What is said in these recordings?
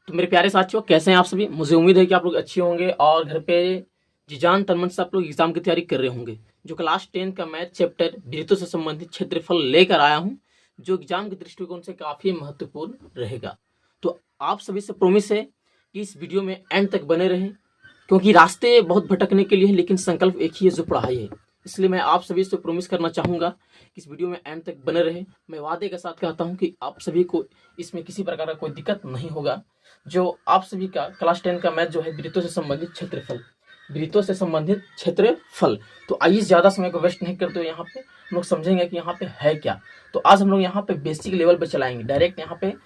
तो मेरे प्यारे साथियों, कैसे हैं आप सभी। मुझे उम्मीद है कि आप लोग अच्छे होंगे और घर पे जी जान तन मन से आप लोग एग्जाम की तैयारी कर रहे होंगे। जो क्लास 10 का मैथ चैप्टर वृत्तों से संबंधित क्षेत्रफल लेकर आया हूं, जो एग्जाम के दृष्टिकोण से काफी महत्वपूर्ण रहेगा। तो आप सभी से प्रॉमिस है कि इस वीडियो में एंड तक बने रहें, क्योंकि रास्ते बहुत भटकने के लिए है, लेकिन संकल्प एक ही है, जो पढ़ाई है। इसलिए मैं आप सभी से प्रॉमिस करना चाहूंगा कि इस वीडियो में एंड तक बने रहे। मैं वादे के साथ कहता हूं कि आप सभी को इसमें किसी प्रकार का कोई दिक्कत नहीं होगा। जो आप सभी का क्लास 10 का मैथ जो है वृत्तों से संबंधित क्षेत्रफल, वृत्तों से संबंधित क्षेत्रफल। तो आइए ज्यादा समय को वेस्ट नहीं करते, यहाँ पे हम लोग समझेंगे कि यहाँ पे है क्या। तो आज हम लोग यहाँ पे बेसिक लेवल पे चलाएंगे, डायरेक्ट यहाँ पे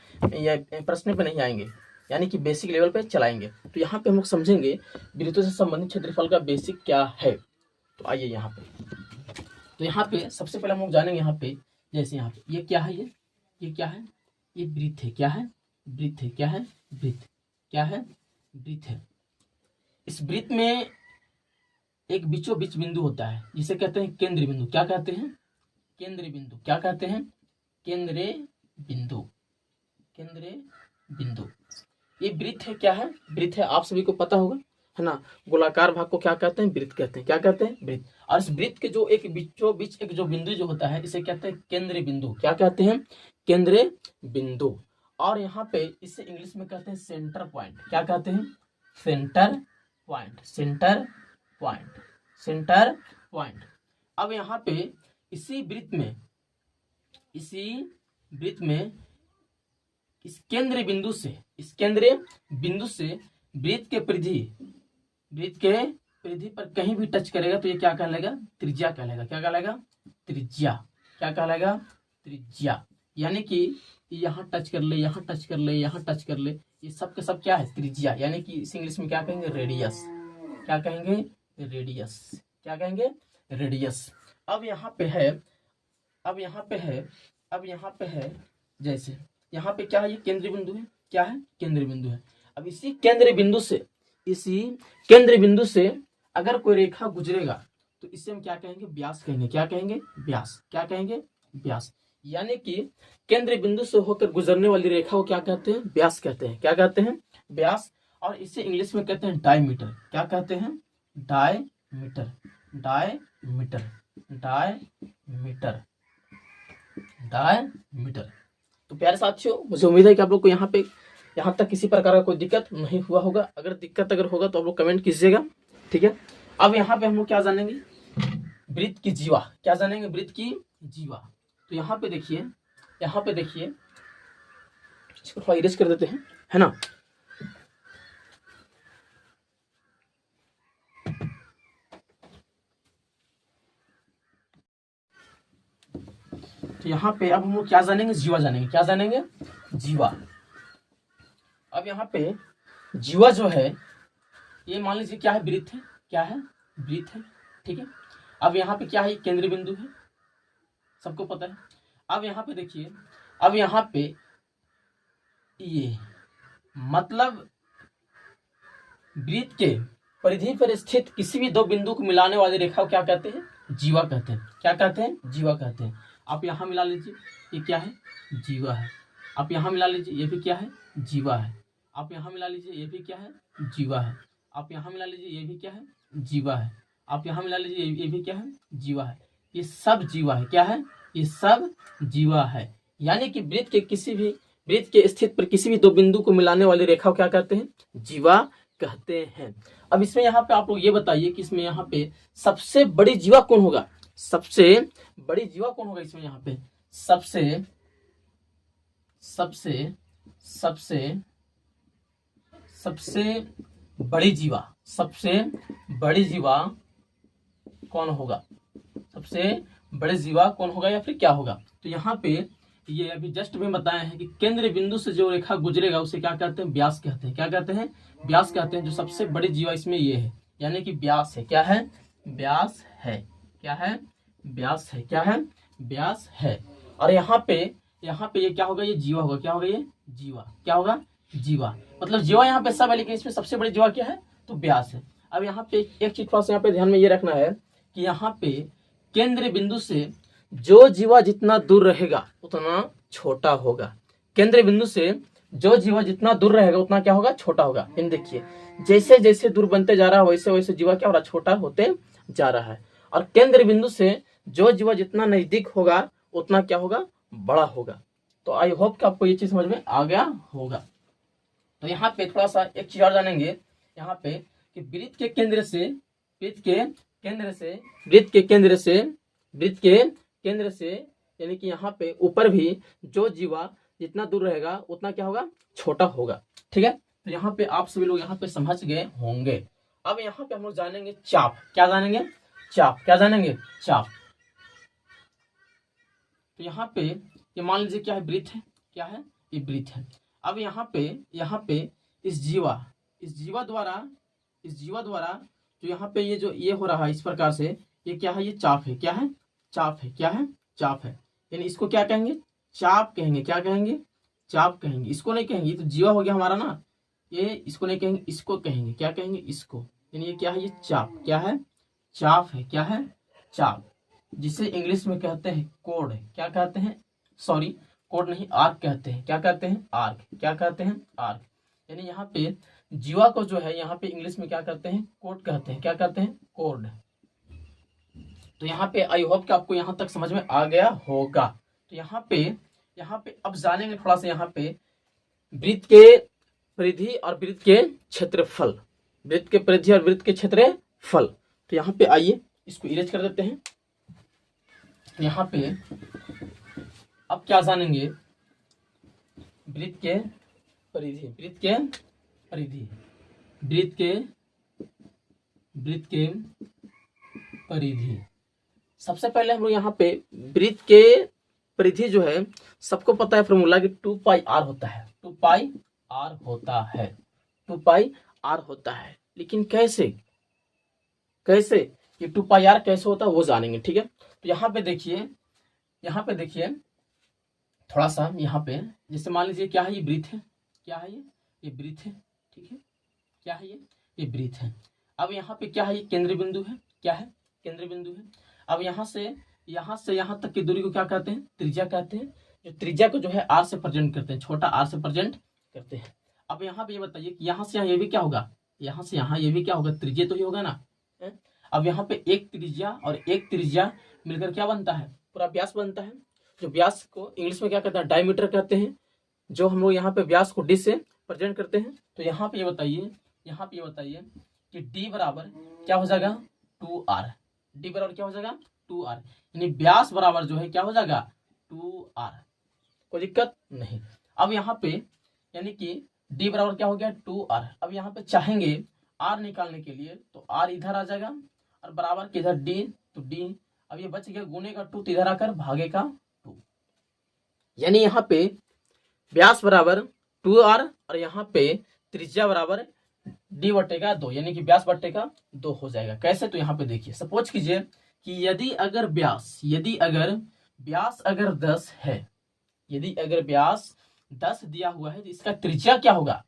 प्रश्न पे नहीं आएंगे, यानी कि बेसिक लेवल पे चलाएंगे। तो यहाँ पे हम लोग समझेंगे वृत्तों से संबंधित क्षेत्रफल का बेसिक क्या है। तो आइए यहाँ पे, तो यहाँ पे सबसे पहले हम लोग जानेंगे यहाँ पे, जैसे यहाँ पे ये क्या है, ये क्या है, ये वृत्त है। क्या है? वृत्त है। क्या है? वृत्त। क्या है? वृत्त है। इस वृत्त में एक बीचों बीच बिंदु होता है, जिसे कहते हैं केंद्र बिंदु। क्या कहते हैं? केंद्र बिंदु। क्या कहते हैं? केंद्र बिंदु। केंद्र बिंदु। ये वृत्त है। क्या है? वृत्त है। आप सभी को पता होगा, है ना। गोलाकार भाग को क्या कहते हैं? वृत्त कहते हैं। क्या कहते हैं? वृत्त। और इस वृत्त के जो एक बीचों बीच एक जो बिंदु जो होता है, इसे कहते हैं केंद्र बिंदु। क्या कहते हैं? केंद्र बिंदु। और यहाँ पे इसे इंग्लिश में कहते हैं सेंटर पॉइंट। क्या कहते हैं? Centre point. Centre point. Centre point. अब यहाँ पे इसी वृत्त में इस केंद्र बिंदु से, इस केंद्र बिंदु से वृत्त के परिधि पर कहीं भी टच करेगा तो ये क्या कहलाएगा? त्रिज्या कहलाएगा। क्या कहलाएगा? त्रिज्या। क्या कहलाएगा? त्रिज्या। यानी कि यहाँ टच कर ले, यहाँ टच कर ले, यहाँ टच कर ले, ये सब के सब क्या है? त्रिज्या। यानी कि इस इंग्लिश में क्या कहेंगे? रेडियस। क्या कहेंगे? रेडियस। क्या कहेंगे? रेडियस। अब यहाँ पे है, जैसे यहाँ पे क्या है? ये केंद्र बिंदु है। क्या है? केंद्र बिंदु है। अब इसी केंद्र बिंदु से अगर कोई रेखा गुजरेगा तो इसे हम क्या कहेंगे? व्यास कहेंगे। क्या कहेंगे? व्यास। क्या कहेंगे? व्यास। यानी कि केंद्र बिंदु से होकर गुजरने वाली रेखा को क्या कहते हैं? व्यास कहते हैं। क्या कहते हैं? व्यास। और इसे इंग्लिश में कहते हैं डायमीटर। क्या कहते हैं? डायमीटर। डायमीटर। डायमीटर। डायमीटर। तो प्यारे साथियों, मुझे उम्मीद है कि आप लोग को यहाँ तक किसी प्रकार का कोई दिक्कत नहीं हुआ होगा। अगर दिक्कत होगा तो आप लोग कमेंट कीजिएगा, ठीक है। अब यहाँ पे हम लोग क्या जानेंगे? वृत्त की जीवा। क्या जानेंगे? वृत्त की जीवा। तो यहाँ पे देखिए, इसको थोड़ा इरेज कर देते हैं, है ना। तो यहाँ पे अब हम लोग क्या जानेंगे? जीवा जानेंगे। क्या जानेंगे? जीवा। अब यहाँ पे जीवा जो है, ये मान लीजिए क्या है? वृत्त है। क्या है? वृत्त है, ठीक है। अब यहाँ पे क्या है? केंद्र बिंदु है, सबको पता है। अब यहाँ पे देखिए, अब यहाँ पे ये मतलब वृत्त के परिधि पर स्थित किसी भी दो बिंदु को मिलाने वाली रेखा को क्या कहते हैं? जीवा कहते हैं। क्या कहते हैं? जीवा कहते हैं। आप यहाँ मिला लीजिए, ये क्या है? जीवा है। आप यहाँ मिला लीजिए, ये भी क्या है? जीवा है। आप यहाँ मिला लीजिए, ये भी क्या है? जीवा है। आप यहाँ मिला लीजिए, ये भी क्या है? जीवा है। आप यहाँ मिला लीजिए, ये भी क्या है? जीवा है। ये सब जीवा है। क्या है? ये सब जीवा है। यानी कि वृत्त के स्थित पर किसी भी दो बिंदु को मिलाने वाली रेखा को क्या कहते हैं? जीवा कहते हैं। अब इसमें यहाँ पे आप लोग ये बताइए कि इसमें यहाँ पे सबसे बड़ी जीवा कौन होगा? सबसे बड़ी जीवा कौन होगा इसमें? यहाँ पे सबसे बड़ी जीवा कौन होगा? सबसे बड़ी जीवा कौन होगा या फिर क्या होगा? तो यहाँ पे ये अभी जस्ट में बताया है कि केंद्र बिंदु से जो रेखा गुजरेगा उसे क्या कहते हैं? व्यास कहते हैं। क्या कहते हैं? व्यास कहते हैं। जो सबसे बड़ी जीवा इसमें ये है, यानी कि व्यास है। क्या है? व्यास है। क्या है? व्यास है। क्या है? व्यास है। और यहाँ पे ये क्या होगा? ये जीवा होगा। क्या होगा? ये जीवा। क्या होगा? जीवा। मतलब जीवा यहाँ पे सब है, लेकिन इसमें सबसे बड़ी जीवा क्या है? तो व्यास है। अब यहाँ पे एक चीज थोड़ा सा यहाँ पे ध्यान में ये रखना है कि यहाँ पे केंद्र बिंदु से जो जीवा जितना दूर रहेगा उतना छोटा होगा। केंद्र बिंदु से जो जीवा जितना दूर रहेगा उतना क्या होगा, छोटा होगा। इन देखिए जैसे जैसे दूर बनते जा रहा है वैसे वैसे जीवा क्या हो रहा है, छोटा होते जा रहा है। और केंद्र बिंदु से जो जीवा जितना नजदीक होगा उतना क्या होगा, बड़ा होगा। तो आई होप कि आपको ये चीज समझ में आ गया होगा। तो यहाँ पे थोड़ा सा एक चीज और जानेंगे यहाँ पे कि वृत्त के केंद्र से वृत्त के केंद्र से वृत्त के केंद्र से वृत्त के केंद्र से यानी कि यहाँ पे ऊपर भी जो जीवा जितना दूर रहेगा उतना क्या होगा, छोटा होगा। ठीक है, तो यहाँ पे आप सभी लोग यहाँ पे समझ गए होंगे। अब यहाँ पे हम लोग जानेंगे चाप। क्या जानेंगे, चाप। क्या जानेंगे, चाप। तो यहाँ पे ये मान लीजिए क्या है, वृत्त है। क्या है, ये वृत्त है। अब यहाँ पे इस जीवा द्वारा जो यहाँ पे ये हो रहा है इस प्रकार से, ये क्या है, ये चाप है। क्या है, चाप है। क्या है, चाप है। यानी इसको क्या कहेंगे, चाप कहेंगे। क्या कहेंगे, चाप कहेंगे। इसको नहीं कहेंगे, ये तो जीवा हो गया हमारा ना, ये इसको नहीं कहेंगे, इसको कहेंगे। क्या कहेंगे, इसको। यानी ये क्या है, ये चाप। क्या है, चाप है। क्या है, चाप, जिसे इंग्लिश में कहते हैं कोड। क्या कहते हैं, सॉरी कोड नहीं, आर्क कहते हैं। क्या कहते हैं, आर्क। क्या कहते हैं, आर्क। यानी यहाँ पे जीवा को जो है यहाँ पे इंग्लिश में क्या कहते हैं, कोड कहते हैं। क्या कहते हैं, कोड। तो यहाँ पे आई होप कि आपको यहाँ तक समझ में आ गया होगा। तो यहाँ पे अब जानेंगे थोड़ा सा यहाँ पे वृत्त के परिधि और वृत्त के क्षेत्रफल। वृत्त के परिधि और वृत्त के क्षेत्रफल। तो यहाँ पे आइए इसको इरेज कर देते हैं। यहाँ पे अब क्या जानेंगे, वृत्त के परिधि, वृत्त के परिधि, वृत्त के परिधि। सबसे पहले हम लोग यहाँ पे वृत्त के परिधि जो है, सबको पता है फॉर्मूला कि 2 पाई r होता है। 2 पाई r होता है। 2 पाई r होता है। लेकिन कैसे ये 2 पाई r कैसे होता है वो जानेंगे। ठीक है, तो यहाँ पे देखिए थोड़ा सा यहाँ पे, जैसे मान लीजिए क्या है, ये वृत्त है। क्या है, ये वृत्त है। ठीक है, क्या है, ये वृत्त है। अब यहाँ पे क्या है, ये केंद्र बिंदु है। क्या है, केंद्र बिंदु है। अब यहाँ से यहाँ तक की दूरी को क्या कहते हैं, त्रिज्या कहते हैं। जो त्रिज्या को जो है r से प्रेजेंट करते हैं, छोटा r से प्रेजेंट करते हैं। अब यहाँ पे ये बताइए कि यहाँ से यहाँ ये भी क्या होगा, यहाँ से यहाँ ये भी क्या होगा, त्रिज्या तो ही होगा ना। अब यहाँ पे एक त्रिज्या और एक त्रिज्या मिलकर क्या बनता है, पूरा व्यास बनता है। जो व्यास को इंग्लिश में क्या कहते हैं, डायमीटर कहते हैं। जो हम लोग यहाँ पे व्यास को डी से प्रेजेंट करते हैं। तो यहाँ पे ये बताइए कि डी बराबर क्या हो जाएगा, 2r। डी बराबर क्या हो जाएगा, 2r। यानी व्यास बराबर जो है क्या हो जाएगा, 2r। कोई दिक्कत नहीं। अब यहाँ पे यानी कि डी बराबर क्या हो गया, 2r। अब यहाँ पे चाहेंगे r निकालने के लिए तो r इधर आ जाएगा और बराबर के इधर d, तो d। अब ये बच गया गुने का 2, तो इधर आकर भागे का 2। यानी यहाँ पे व्यास बराबर 2r और यहाँ पे त्रिज्या बराबर d बटेगा 2, यानी कि व्यास बटेगा 2 हो जाएगा। कैसे, तो यहाँ पे देखिए, सपोज कीजिए कि यदि अगर व्यास अगर 10 है, यदि अगर व्यास 10 दिया हुआ है तो इसका त्रिज्या क्या होगा,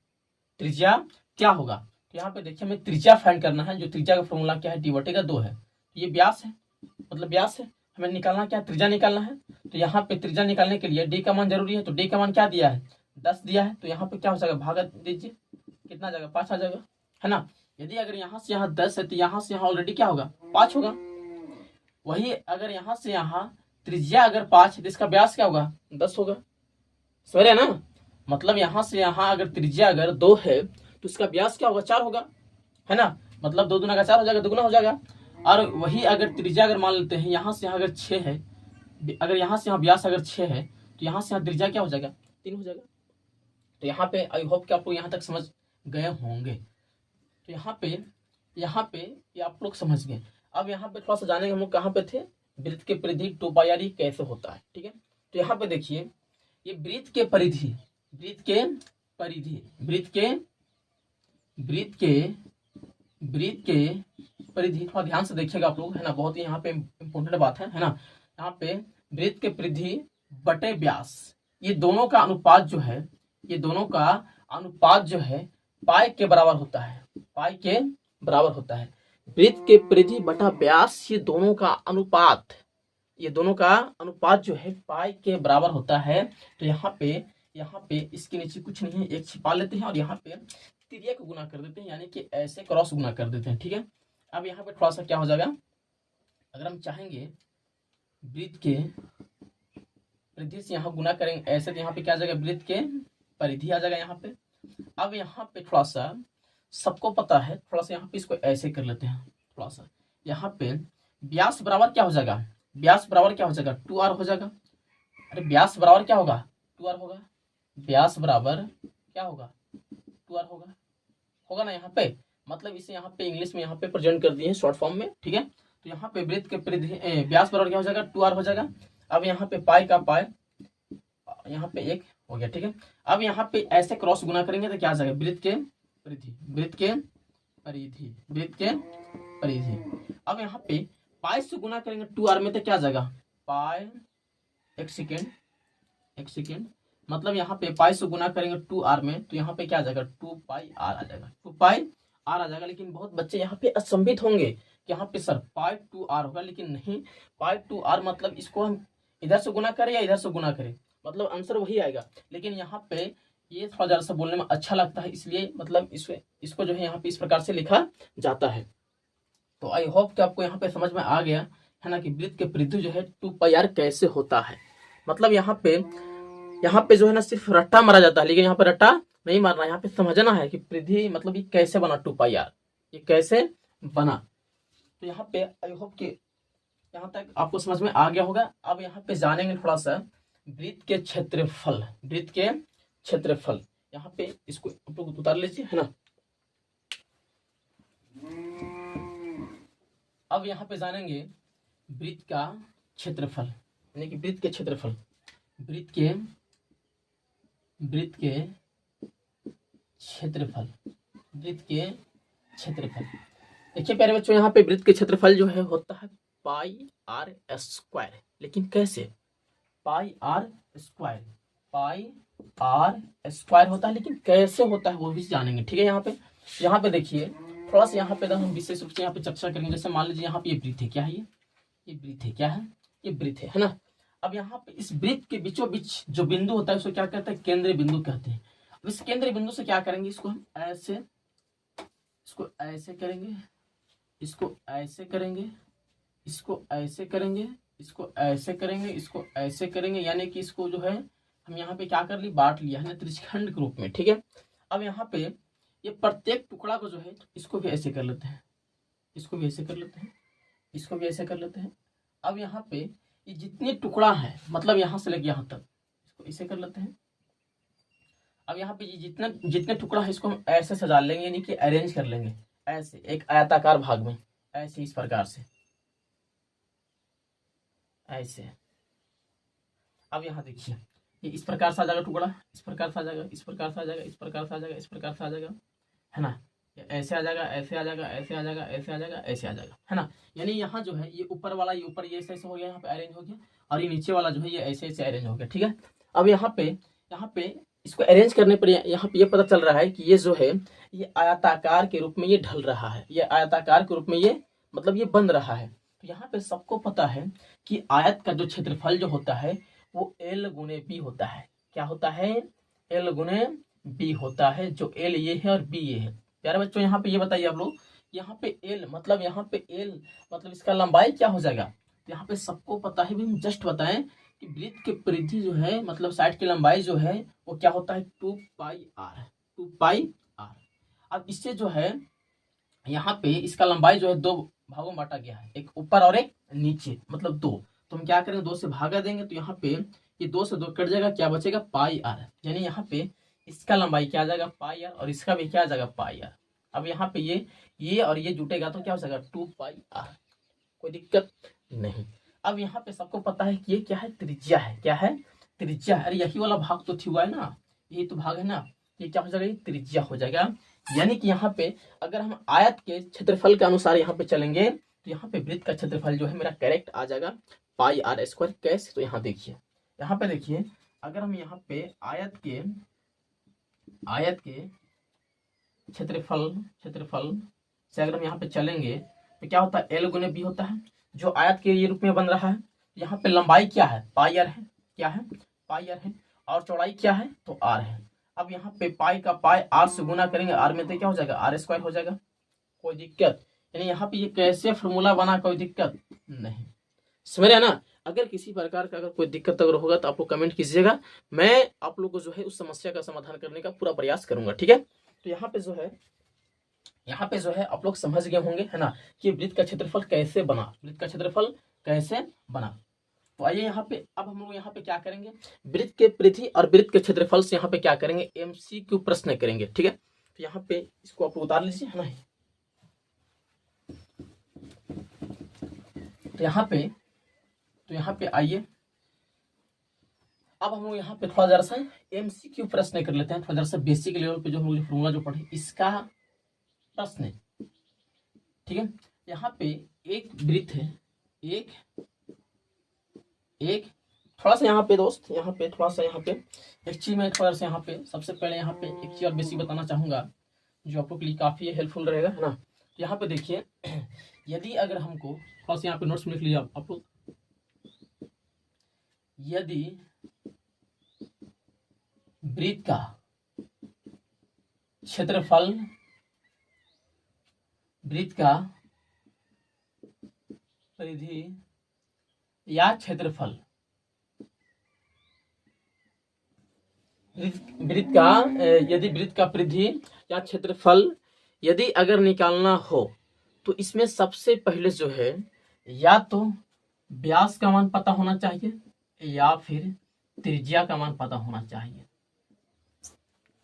तो यहाँ पे देखिए हमें त्रिज्या फाइंड करना है। जो त्रिज्या का फॉर्मूला क्या है, d बटेगा 2 है। ये व्यास है, मतलब व्यास है, हमें निकालना क्या है, त्रिज्या निकालना है। तो यहाँ पे त्रिज्या निकालने के लिए d का मान जरूरी है। तो d का मान क्या दिया है, 10 दिया है। तो यहाँ पे क्या हो जाएगा, भागा दीजिए, कितना आ जाएगा, 5 आ जाएगा, है ना। यदि अगर यहाँ से यहाँ 10 है तो यहाँ से यहाँ ऑलरेडी क्या होगा, 5 होगा। वही अगर यहाँ से यहाँ त्रिज्या अगर 5 है तो इसका व्यास क्या होगा, 10 होगा। समझ रहे ना, मतलब यहाँ से यहाँ अगर त्रिज्या अगर 2 है तो इसका व्यास क्या होगा, 4 होगा, है ना। मतलब 2 दूना का 4 हो जाएगा, दुगुना हो जाएगा। और वही अगर त्रिज्या अगर मान लेते हैं यहाँ से यहाँ अगर 6 है, अगर यहाँ से यहाँ व्यास अगर 6 है तो यहाँ से यहाँ त्रिज्या क्या हो जाएगा, 3 हो जाएगा। तो यहाँ पे आई होप कि आपको यहाँ तक समझ गए होंगे। तो यहाँ पे ये आप लोग समझ गए। अब यहाँ पे थोड़ा सा जानेंगे, हम लोग कहाँ पे थे, वृत्त के परिधि 2 पाई r कैसे होता है। ठीक है, तो यहाँ पे देखिए ये वृत्त के परिधि थोड़ा ध्यान से देखिएगा आप लोग, है ना। बहुत ही यहाँ पे इम्पोर्टेंट बात है ना। यहाँ पे वृत्त के परिधि बटे व्यास, ये दोनों का अनुपात जो है पाई के बराबर होता है। वृत्त के परिधि बटा व्यास, ये दोनों का अनुपात जो है पाई के बराबर होता है। तो यहाँ पे यहाँ पे इसके नीचे कुछ नहीं है, एक छिपा लेते हैं और यहाँ पे त्रिज्या को गुना कर देते हैं, यानी कि ऐसे क्रॉस गुना कर देते हैं। ठीक है, अब यहाँ पे थोड़ा सा क्या हो जाएगा, अगर हम चाहेंगे वृत्त के परिधि से यहाँ गुना करेंगे ऐसे, तो यहाँ पे क्या आ जाएगा, वृत्त के परिधि आ जाएगा यहाँ पे। अब यहाँ पे थोड़ा सा सबको पता है, थोड़ा सा यहाँ पे इसको ऐसे कर लेते हैं, थोड़ा सा यहाँ पे व्यास बराबर क्या हो जाएगा, व्यास बराबर क्या हो जाएगा, 2r हो जाएगा। अरे व्यास बराबर क्या होगा, 2r होगा, व्यास बराबर क्या होगा, 2r होगा, होगा ना यहाँ पे। मतलब इसे यहाँ पे इंग्लिश में यहाँ पे प्रेजेंट कर दिए हैं शॉर्ट फॉर्म में। ठीक है, तो यहाँ पे वृत्त के परिधि व्यास बराबर क्या हो जाएगा, 2r हो जाएगा। अब यहाँ पे पाई का पाई यहाँ पे 1 हो गया। ठीक है, अब यहाँ पे ऐसे क्रॉस गुना करेंगे तो क्या आ जाएगा, वृत्त के परिधि, वृत्त के परिधि, वृत्त के परिधि। अब यहाँ पे पाई से गुना करेंगे 2r में तो क्या आ जाएगा, पाई, एक सेकेंड, मतलब यहाँ पे पाई से गुना करेंगे 2r में तो यहाँ पे क्या आ जाएगा, 2 पाई r आ जाएगा, 2 पाई r आ जाएगा। लेकिन बहुत बच्चे यहाँ पे असंभित होंगे कि यहाँ पे सर पाई 2r होगा, लेकिन नहीं, पाई 2r मतलब इसको हम इधर से गुना करें या इधर से गुना करें, मतलब आंसर वही आएगा। लेकिन यहाँ पे ये थोड़ा ज़रा सा बोलने में अच्छा लगता है, इसलिए मतलब इसको जो है यहाँ पे इस प्रकार से लिखा जाता है। तो आई होप कि आपको यहाँ पे समझ में आ गया है ना कि वृत्त के परिधि जो है 2 पाई r कैसे होता है। मतलब यहाँ पे जो है ना सिर्फ रट्टा मारा जाता है, लेकिन यहाँ पे रट्टा नहीं मारना, यहाँ पे समझना है कि परिधि मतलब ये कैसे बना, 2 पाई r ये कैसे बना। तो यहाँ पे आई होप कि यहाँ तक आपको समझ में आ गया होगा। अब यहाँ पे जानेंगे थोड़ा सा वृत्त के क्षेत्रफल, वृत्त के क्षेत्रफल। यहाँ पे इसको आप लोग उतार लीजिए, है ना। अब यहाँ पे जानेंगे वृत्त का क्षेत्रफल, यानी कि वृत्त के क्षेत्रफल, वृत्त के क्षेत्रफल, वृत्त के क्षेत्रफल। देखिए प्यारे बच्चों, यहाँ पे वृत्त के क्षेत्रफल जो है होता है पाई आर स्क्वायर। लेकिन कैसे, pi R square, pi R square होता है, लेकिन कैसे होता है वो भी जानेंगे। ठीक है, यहाँ पे देखिए थोड़ा सा यहाँ पे हम विशेष रूप से यहाँ पे चर्चा करेंगे। जैसे मान लीजिए यहाँ पे ये वृत्त है, क्या है ये वृत्त है, क्या है ये वृत्त है ना। अब यहाँ पे इस वृत्त के बीचों बीच जो बिंदु होता है उसको क्या कहते हैं, केंद्रीय बिंदु कहते हैं। अब इस केंद्रीय बिंदु से क्या करेंगे, इसको हम ऐसे, इसको ऐसे करेंगे, इसको ऐसे करेंगे, इसको ऐसे करेंगे, इसको ऐसे करेंगे, इसको ऐसे करेंगे, यानी कि इसको जो है हम यहाँ पे क्या कर ली, बांट लिया है ना त्रिज्यखंड के रूप में। ठीक है, अब यहाँ पे ये प्रत्येक टुकड़ा को जो है इसको भी ऐसे कर लेते हैं, इसको भी ऐसे कर लेते हैं, इसको भी ऐसे कर लेते हैं। अब यहाँ पे ये जितने टुकड़ा है, मतलब यहाँ से लेके यहाँ तक, इसको ऐसे कर लेते हैं। अब यहाँ पे ये जितने टुकड़ा है इसको हम ऐसे सजा लेंगे, यानी कि अरेंज कर लेंगे ऐसे एक आयताकार भाग में, ऐसे इस प्रकार से ऐसे। अब यहाँ देखिए ये इस प्रकार से आ जाएगा टुकड़ा, इस प्रकार से आ जाएगा, इस प्रकार से आ जाएगा, इस प्रकार से आ जाएगा, इस प्रकार से आ जाएगा, है ना। ऐसे आ जाएगा, ऐसे आ जाएगा, ऐसे आ जाएगा, ऐसे आ जाएगा, ऐसे आ जाएगा, है ना। यानी यहाँ जो है ये ऊपर वाला, ये ऊपर ये ऐसे ऐसे हो गया, यहाँ पे अरेंज हो गया, और ये नीचे वाला जो है ये ऐसे ऐसे अरेंज हो गया। ठीक है, अब यहाँ पे इसको अरेंज करने पर यहाँ पे ये पता चल रहा है कि ये जो है ये आयताकार के रूप में ये ढल रहा है, ये आयताकार के रूप में ये मतलब ये बन रहा है। तो यहाँ पे सबको पता है कि आयत का जो क्षेत्रफल जो होता है वो L गुने बी होता है। क्या होता है, L गुने बी होता है, जो L ये है और B ये है। प्यारे बच्चों यहाँ पे ये बताइए आप लोग, यहाँ पे L मतलब L मतलब इसका लंबाई क्या हो जाएगा। तो यहाँ पे सबको पता है, भी हम जस्ट बताएं कि वृत्त की परिधि जो है मतलब साइड की लंबाई जो है वो क्या होता है, 2 पाई आर, 2 पाई आर। अब इससे जो है यहाँ पे इसका लंबाई जो है 2 भागों में बांटा गया है, एक ऊपर और एक नीचे, मतलब 2। तो हम क्या करेंगे, 2 से भागा देंगे, तो यहाँ पे ये 2 से 2 कट जाएगा, क्या बचेगा, पाई आर। यानी यहाँ पे इसका लंबाई क्या आ जाएगा, पाई आर, और इसका भी क्या आ जाएगा, पाई आर। अब यहाँ पे ये और ये जुटेगा तो क्या हो जाएगा, 2 पाई आर, कोई दिक्कत नहीं। अब यहाँ पे सबको पता है कि ये क्या है, त्रिज्या है। क्या है, त्रिज्या है। अरे यही वाला भाग तो थी हुआ है ना, यही तो भाग है ना, ये क्या हो जाएगा, ये त्रिज्या हो जाएगा। यानी कि यहाँ पे अगर हम आयत के क्षेत्रफल के अनुसार यहाँ पे चलेंगे तो यहाँ पे वृत्त का क्षेत्रफल जो है मेरा करेक्ट आ जाएगा पाई आर स्क्वायर। कैसे, तो यहाँ देखिए, यहाँ पे देखिए, अगर हम यहाँ पे आयत के क्षेत्रफल से अगर हम यहाँ पे चलेंगे तो क्या होता है, L गुने बी होता है, जो आयत के ये रूप में बन रहा है। यहाँ पे लंबाई क्या है, पाई आर है, क्या है, पाई आर है। और चौड़ाई क्या है तो आर है। अब यहाँ पे पाई का पाई आर से गुना करेंगे, आर में तो क्या हो जाएगा आर स्क्वायर हो जाएगा, कोई दिक्कत यानी यहाँ पे ये कैसे फॉर्मूला बना, कोई दिक्कत नहीं, समझ रहे ना। अगर किसी प्रकार का अगर कोई दिक्कत अगर होगा तो आप लोग कमेंट कीजिएगा, मैं आप लोग को जो है उस समस्या का समाधान करने का पूरा प्रयास करूंगा, ठीक है। तो यहाँ पे जो है आप लोग समझ गए होंगे है ना कि वृत्त का क्षेत्रफल कैसे बना, वृत्त का क्षेत्रफल कैसे बना। तो आइए यहाँ पे अब हम लोग यहाँ पे क्या करेंगे, वृत्त के परिधि और वृत्त के क्षेत्रफल से यहाँ पे क्या करेंगे, MCQ प्रश्न करेंगे, ठीक है। तो यहाँ पे इसको आप उतार लीजिए है ना। तो यहाँ पे आइए अब हम लोग यहाँ पे थोड़ा जरा सा MCQ प्रश्न कर लेते हैं, थोड़ा जरा सा बेसिक लेवल पे जो हम लोग फॉर्मूला जो पढ़े इसका प्रश्न, ठीक है। यहाँ पे एक वृत्त है, एक थोड़ा सा यहाँ पे दोस्त, यहाँ पे थोड़ा सा यहाँ पे एक चीज मैं थोड़ा सा यहाँ पे सबसे पहले यहाँ पे एक चीज और बेसिक बताना चाहूंगा जो आप लोग के लिए काफी हेल्पफुल रहेगा है ना। यहाँ पे देखिए यदि अगर हमको थोड़ा सा यहाँ पे नोट्स में लिख लीजिए आप लोग, यदि वृत्त का क्षेत्रफल, वृत्त का परिधि या क्षेत्रफल, वृत्त का यदि वृत्त का परिधि या क्षेत्रफल यदि अगर निकालना हो तो इसमें सबसे पहले जो है या तो व्यास का मान पता होना चाहिए या फिर त्रिज्या का मान पता होना चाहिए,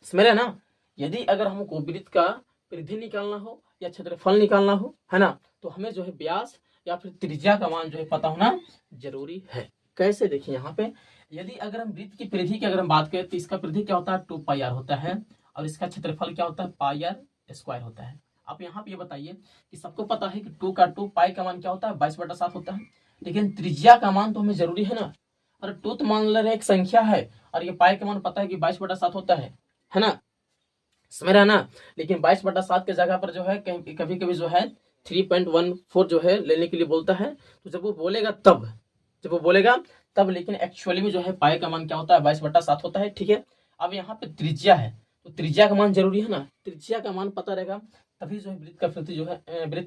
समझ रहे ना। यदि अगर हमको वृत्त का परिधि निकालना हो या क्षेत्रफल निकालना हो है ना, तो हमें जो है व्यास या फिर त्रिज्या का मान जो है पता होना जरूरी है। कैसे देखिए यहाँ पे, यदि अगर हम वृत्त की परिधि की अगर हम बात करें तो इसका परिधि क्या होता है 2πr होता है और इसका क्षेत्रफल क्या होता है πr² होता है। आप यहाँ पे ये बताइए कि सबको पता है कि 2 का 2 पाई का मान क्या होता है 22/7 होता है, लेकिन त्रिज्या का मान तो हमें जरूरी है ना। और 2 तो मान ले रहे एक संख्या है और ये पाई का मान पता है कि 22/7 होता है ना, समझ रहा है ना। लेकिन 22/7 के जगह पर जो है कभी कभी जो है 3.14 जो है लेने के लिए बोलता है, तो जब वो बोलेगा तब लेकिन एक्चुअली में जो है पाई का मान क्या होता है 22/7 होता है, ठीक है। अब यहाँ पे त्रिज्या है तो त्रिज्या का मान जरूरी है ना, त्रिज्या का मान पता रहेगा तभी जो है वृत्त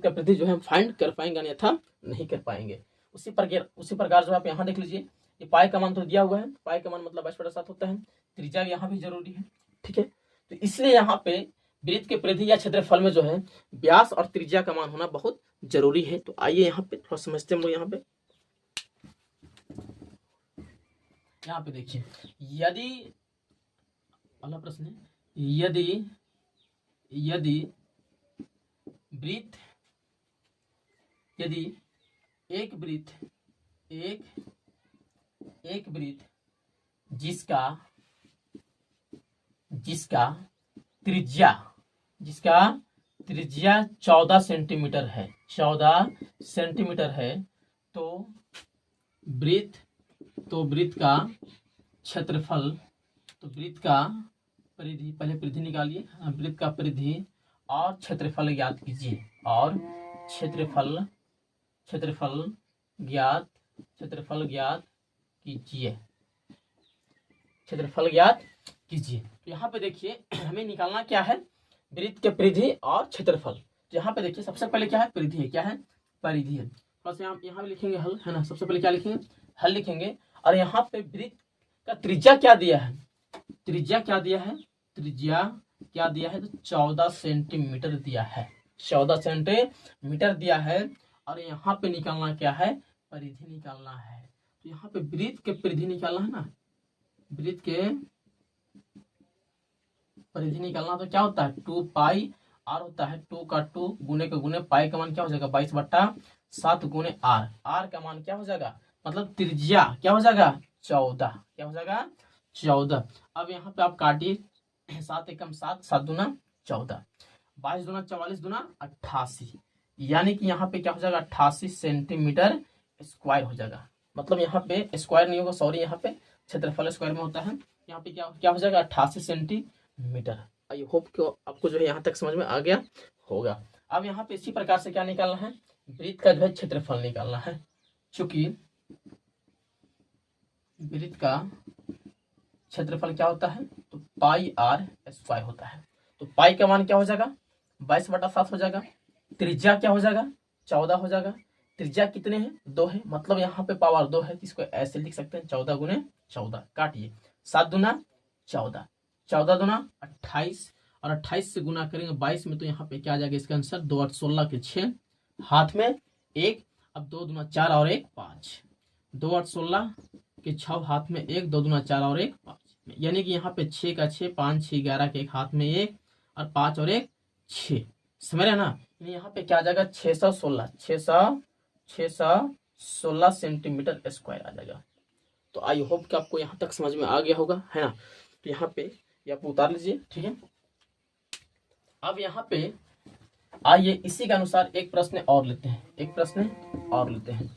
का परिधि जो है हम फाइंड कर पाएंगे, अन्यथा नहीं कर पाएंगे। उसी प्रकार जो आप यहाँ देख लीजिए ये पाई का मान तो दिया हुआ है, पाई का मान मतलब 22/7 होता है, त्रिज्या यहाँ भी जरूरी है, ठीक है। तो इसलिए यहाँ पे वृत्त के परिधि या क्षेत्रफल में जो है व्यास और त्रिज्या का मान होना बहुत जरूरी है। तो आइए यहाँ पे थोड़ा समझते हैं हम लोग। यहाँ पे देखिए यदि अगला प्रश्न है, यदि एक वृत्त जिसका त्रिज्या 14 सेंटीमीटर है, 14 सेंटीमीटर है, तो वृत्त का क्षेत्रफल, तो वृत्त का परिधि, पहले परिधि निकालिए, वृत्त का परिधि और क्षेत्रफल ज्ञात कीजिए, और क्षेत्रफल ज्ञात कीजिए। तो यहाँ पे देखिए हमें निकालना क्या है, वृत्त के परिधि और क्षेत्रफल। तो यहाँ पे देखिए सबसे पहले क्या है परिधि है, क्या है परिधि है। बस यहाँ लिखेंगे हल है ना, सबसे पहले क्या लिखेंगे हल लिखेंगे। और यहाँ पे वृत्त का त्रिज्या क्या दिया है, त्रिज्या क्या दिया है तो 14 सेंटीमीटर दिया है, 14 सेंटीमीटर दिया है। और यहाँ पे निकालना क्या है परिधि निकालना है। तो यहाँ पे वृत्त के परिधि निकालना है ना, वृत्त के परिधि निकालना तो क्या होता है 2πr होता है, 2 का 2 गुने के गुने पाई का मान क्या हो जाएगा 22/7 गुने r का मान क्या हो जाएगा मतलब त्रिज्या क्या हो जाएगा 14, क्या हो जाएगा 14। अब यहाँ पे आप काटिए 7 एकम 7, 7 दूना 14, 22 दूना 44 दूना 88, यानी कि यहाँ पे क्या हो जाएगा 88 सेंटीमीटर स्क्वायर हो जाएगा। मतलब यहाँ पे स्क्वायर नहीं होगा, सॉरी, यहाँ पे क्षेत्रफल स्क्वायर में होता है। यहाँ पे क्या हो जाएगा 88 सेंटीमीटर। आई होप कि आपको जो है यहाँ तक समझ में आ गया होगा। अब यहाँ पे इसी प्रकार से क्या निकालना है वृत्त का जो है क्षेत्रफल निकालना है। चूंकि वृत्त का क्षेत्रफल क्या होता है, तो पाई आर स्क्वायर होता है। तो पाई का मान क्या हो जाएगा, 22/7 हो जाएगा। त्रिज्या क्या हो जाएगा, 14 हो जाएगा। त्रिज्या कितने हैं, 2 है, मतलब यहाँ पे पावर 2 है, तो इसको ऐसे लिख सकते हैं 14 गुने 14। काटिए, 7 दूना 14, 14 दूना 28, और 28 से गुना करेंगे 22 में, तो यहाँ पे क्या आ जाएगा इसका आंसर, 2 8 16 के 6, हाथ में 1, अब 2 दूना 4 और 1 5, 2 8 16 के 6, हाथ में 1, 2 दूना 4 और 1 5, यानी कि यहाँ पे 6 का 6, 5 6 11 के 1, हाथ में 1 और 5 और 1 6, समझ रहे ना। यहाँ पे क्या आ जाएगा, 616 सेंटीमीटर स्क्वायर आ जाएगा। तो आई होप कि आपको यहाँ तक समझ में आ गया होगा, है ना। तो यहाँ पे ये आप उतार लीजिए, ठीक है। अब यहाँ पे आइए इसी के अनुसार एक प्रश्न और लेते हैं, एक प्रश्न और लेते हैं।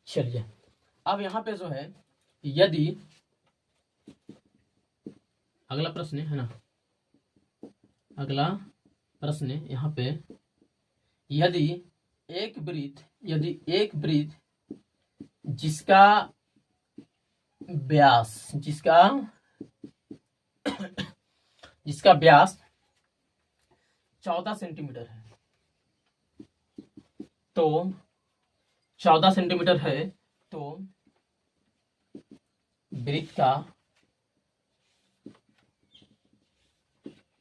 चलिए, अब यहाँ पे जो है, यदि अगला प्रश्न है ना, अगला प्रश्न यहाँ पे, यदि एक वृत्त जिसका व्यास 14 सेंटीमीटर है, तो 14 सेंटीमीटर है, तो वृत्त का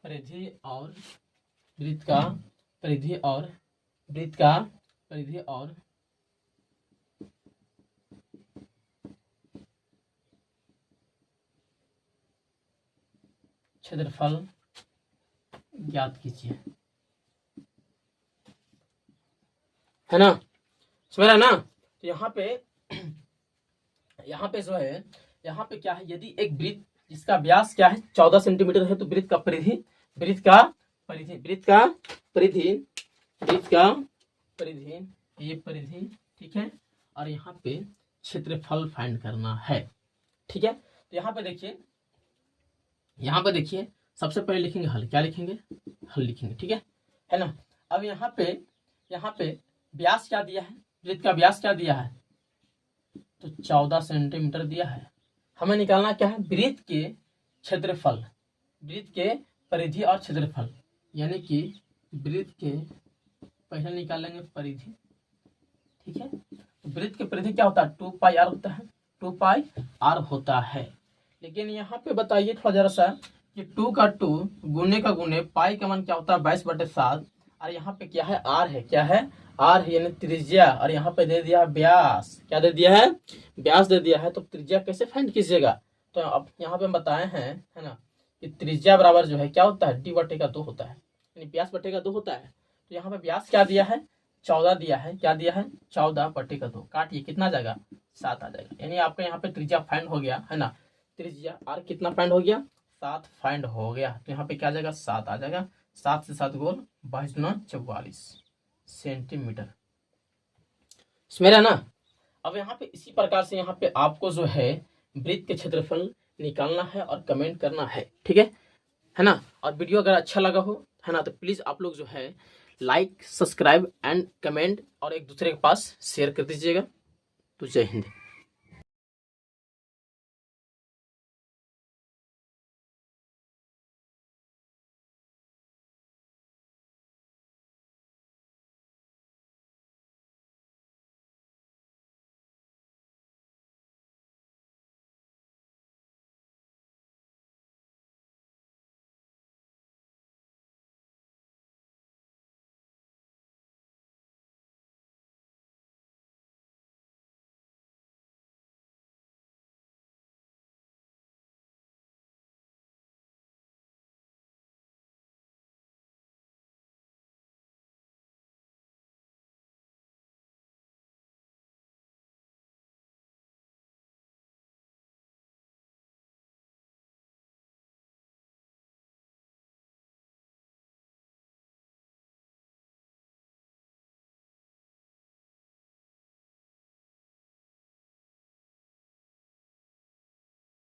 परिधि और क्षेत्रफल ज्ञात कीजिए, है ना, समझ रहा है ना। तो यहाँ पे जो है, यहाँ पे क्या है, यदि एक वृत्त जिसका व्यास क्या है 14 सेंटीमीटर है, तो वृत्त का परिधि, ये परिधि, ठीक है, और यहाँ पे क्षेत्रफल फाइंड करना है, ठीक है। तो यहाँ पे देखिए, सबसे पहले लिखेंगे हल, क्या लिखेंगे, हल लिखेंगे, ठीक है ना। अब यहाँ पे व्यास क्या दिया है, वृत्त का व्यास क्या दिया है, तो 14 सेंटीमीटर दिया है। हमें निकालना क्या है, वृत्त के क्षेत्रफल, वृत्त के परिधि और क्षेत्रफल, यानी कि वृत्त के पहले निकालेंगे परिधि, ठीक है। तो वृत्त के परिधि क्या होता है, 2 पाई आर होता है, 2 पाई आर होता है। लेकिन यहाँ पे बताइए थोड़ा जरा सा कि 2 का 2 गुने का गुने, पाई का मान क्या होता है 22/7, और यहाँ पे क्या है, आर है, क्या है, आर है, यानी त्रिज्या, और यहाँ पे दे दिया व्यास, क्या दे दिया है, व्यास दे दिया है। तो त्रिज्या कैसे फाइंड कीजिएगा, तो अब यहाँ पे बताए हैं, है ना, कि त्रिज्या बराबर जो है क्या होता है, d/2 होता है, यानी व्यास बटेगा 2 होता है। तो यहाँ पे व्यास क्या दिया है, 14 दिया है, क्या दिया है, 14/2, काटिए, कितना जाएगा, 7 आ जाएगा। यानी आपका यहाँ पे त्रिज्या फाइंड हो गया, है ना, त्रिज्या आर कितना फाइंड हो गया, 7 फाइंड हो गया। तो यहाँ पे क्या जाएगा, 7 आ जाएगा, 7 से 7 गोल 22×44 सेंटीमीटर, समझ रहे ना। अब यहाँ पे इसी प्रकार से यहाँ पे आपको जो है वृत्त के क्षेत्रफल निकालना है और कमेंट करना है, ठीक है ना। और वीडियो अगर अच्छा लगा हो, है ना, तो प्लीज आप लोग जो है लाइक, सब्सक्राइब एंड कमेंट और एक दूसरे के पास शेयर कर दीजिएगा। तो जय हिंद।